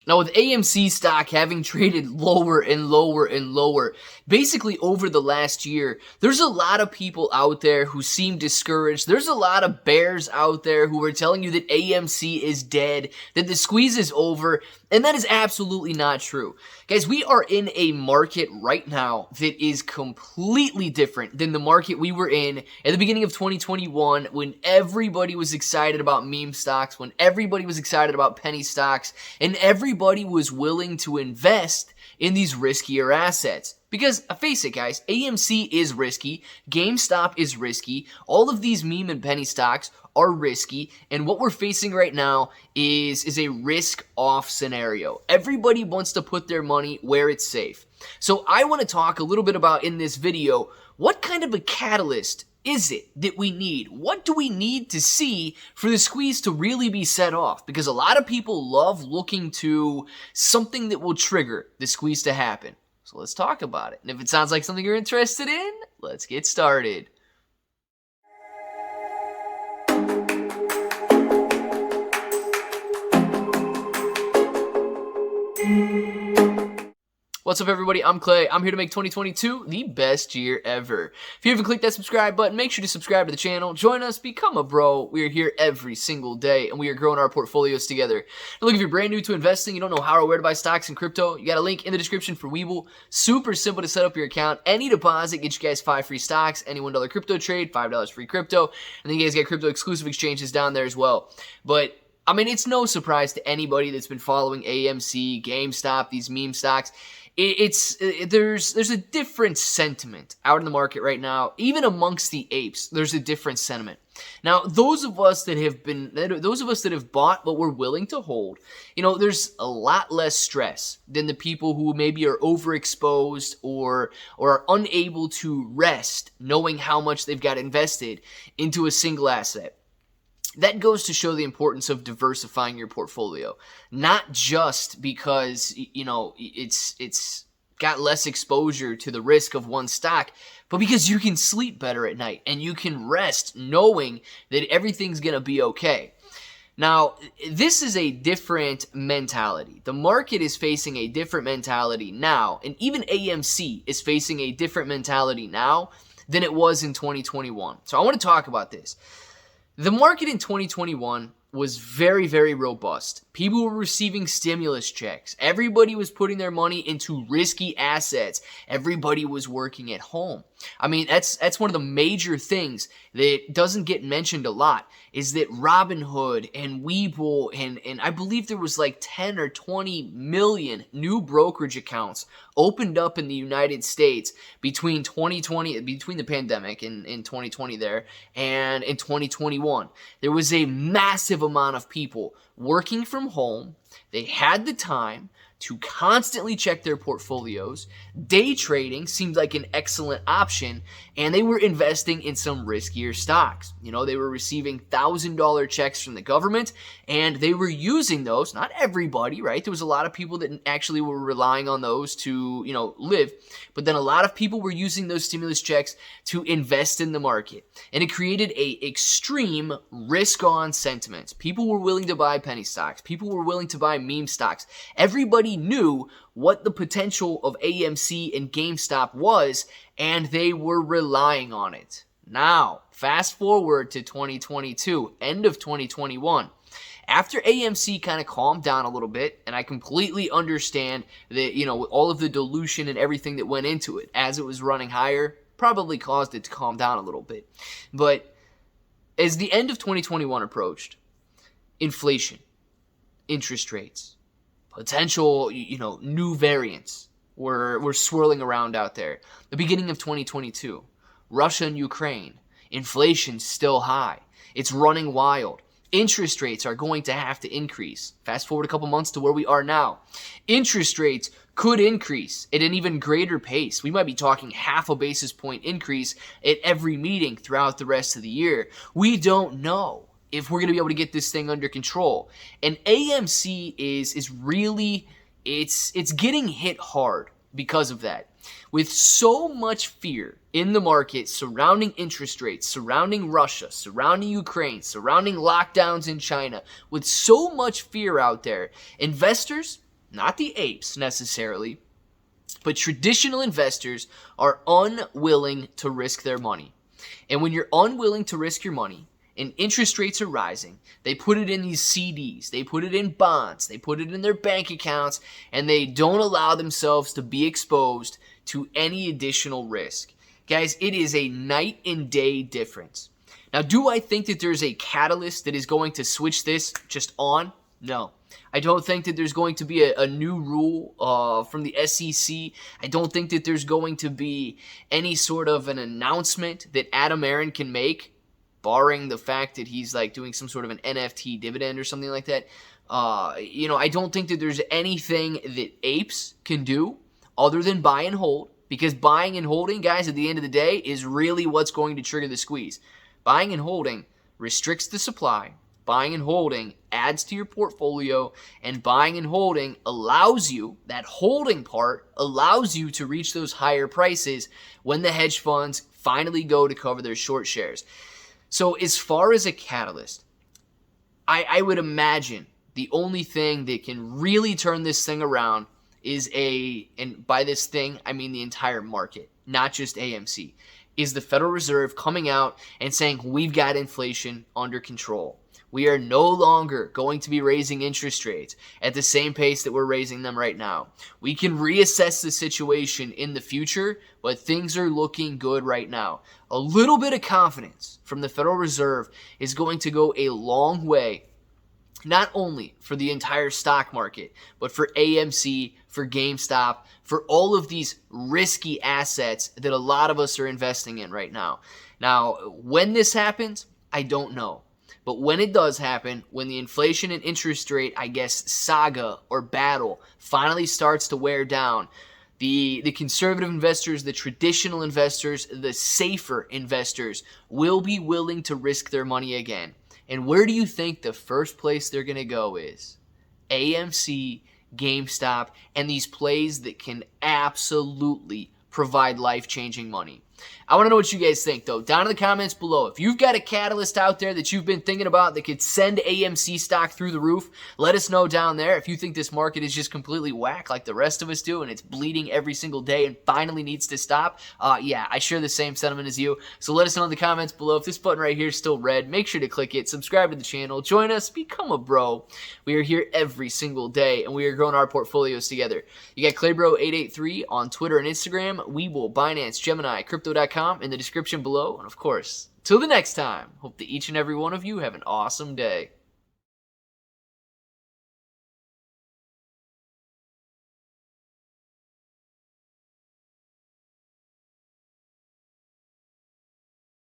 Now, with AMC stock having traded lower and lower and lower, basically over the last year, there's a lot of people out there who seem discouraged. There's a lot of bears out there who are telling you that AMC is dead, that the squeeze is over, and that is absolutely not true. Guys, we are in a market right now that is completely different than the market we were in at the beginning of 2021 when everybody was excited about meme stocks, when everybody was excited about penny stocks, and everybody was willing to invest in these riskier assets. Because, face it guys, AMC is risky, GameStop is risky, all of these meme and penny stocks are risky, and what we're facing right now is a risk-off scenario. Everybody wants to put their money where it's safe. So I want to talk a little bit about in this video, what kind of a catalyst is it that we need? What do we need to see for the squeeze to really be set off? Because a lot of people love looking to something that will trigger the squeeze to happen. So let's talk about it. And if it sounds like something you're interested in, let's get started. What's up, everybody? I'm Clay. I'm here to make 2022 the best year ever. If you haven't clicked that subscribe button, make sure to subscribe to the channel. Join us, become a bro. We are here every single day, and we are growing our portfolios together. Now, look, if you're brand new to investing, you don't know how or where to buy stocks and crypto, you got a link in the description for Webull. Super simple to set up your account. Any deposit gets you guys 5 free stocks. Any $1 crypto trade, $5 free crypto. And then you guys get crypto exclusive exchanges down there as well. But I mean, it's no surprise to anybody that's been following AMC, GameStop, these meme stocks. There's a different sentiment out in the market right now. Even amongst the apes, there's a different sentiment. Now, those of us that have bought but we're willing to hold, you know, there's a lot less stress than the people who maybe are overexposed or are unable to rest knowing how much they've got invested into a single asset. That goes to show the importance of diversifying your portfolio, not just because, you know, it's got less exposure to the risk of one stock, but because you can sleep better at night and you can rest knowing that everything's going to be okay. Now, this is a different mentality. The market is facing a different mentality now, and even AMC is facing a different mentality now than it was in 2021. So I want to talk about this. The market in 2021 was very, very robust. People were receiving stimulus checks. Everybody was putting their money into risky assets. Everybody was working at home. I mean, that's one of the major things that doesn't get mentioned a lot is that Robinhood and Webull and I believe there was like 10 or 20 million new brokerage accounts opened up in the United States between the pandemic in 2020 there and in 2021. There was a massive amount of people working from home. They had the time to constantly check their portfolios. Day trading seemed like an excellent option, and they were investing in some riskier stocks. You know, they were receiving $1,000 checks from the government, and they were using those. Not everybody, right? There was a lot of people that actually were relying on those to, you know, live, but then a lot of people were using those stimulus checks to invest in the market, and it created a extreme risk-on sentiment. People were willing to buy penny stocks. People were willing to buy meme stocks. Everybody knew what the potential of AMC and GameStop was, and they were relying on it. Now, fast forward to 2022, end of 2021. After AMC kind of calmed down a little bit, and I completely understand that, you know, all of the dilution and everything that went into it as it was running higher probably caused it to calm down a little bit. But as the end of 2021 approached, inflation, interest rates, potential, you know, new variants were swirling around out there. The beginning of 2022, Russia and Ukraine, inflation's still high. It's running wild. Interest rates are going to have to increase. Fast forward a couple months to where we are now. Interest rates could increase at an even greater pace. We might be talking half a basis point increase at every meeting throughout the rest of the year. We don't know if we're going to be able to get this thing under control. And AMC is really, it's getting hit hard because of that. With so much fear in the market surrounding interest rates, surrounding Russia, surrounding Ukraine, surrounding lockdowns in China, with so much fear out there, investors, not the apes necessarily, but traditional investors are unwilling to risk their money. And when you're unwilling to risk your money and interest rates are rising, they put it in these CDs, they put it in bonds, they put it in their bank accounts, and they don't allow themselves to be exposed to any additional risk. Guys, it is a night and day difference. Now, do I think that there's a catalyst that is going to switch this just on? No. I don't think that there's going to be a new rule from the SEC. I don't think that there's going to be any sort of an announcement that Adam Aaron can make, barring the fact that he's like doing some sort of an NFT dividend or something like that. I don't think that there's anything that apes can do other than buy and hold, because buying and holding, guys, at the end of the day is really what's going to trigger the squeeze. Buying and holding restricts the supply. Buying and holding adds to your portfolio, and buying and holding allows you, that holding part allows you to reach those higher prices when the hedge funds finally go to cover their short shares. So as far as a catalyst, I would imagine the only thing that can really turn this thing around is and by this thing, I mean the entire market, not just AMC, is the Federal Reserve coming out and saying, we've got inflation under control. We are no longer going to be raising interest rates at the same pace that we're raising them right now. We can reassess the situation in the future, but things are looking good right now. A little bit of confidence from the Federal Reserve is going to go a long way, not only for the entire stock market, but for AMC, for GameStop, for all of these risky assets that a lot of us are investing in right now. Now, when this happens, I don't know. But when it does happen, when the inflation and interest rate, saga or battle finally starts to wear down, the conservative investors, the traditional investors, the safer investors will be willing to risk their money again. And where do you think the first place they're going to go is? AMC, GameStop, and these plays that can absolutely provide life-changing money. I want to know what you guys think, though. Down in the comments below. If you've got a catalyst out there that you've been thinking about that could send AMC stock through the roof, let us know down there. If you think this market is just completely whack like the rest of us do and it's bleeding every single day and finally needs to stop, I share the same sentiment as you. So let us know in the comments below. If this button right here is still red, make sure to click it, subscribe to the channel, join us, become a bro. We are here every single day and we are growing our portfolios together. You got ClayBro883 on Twitter and Instagram, Webull, Binance, Gemini, Crypto.com in the description below. And of course, till the next time, hope that each and every one of you have an awesome day.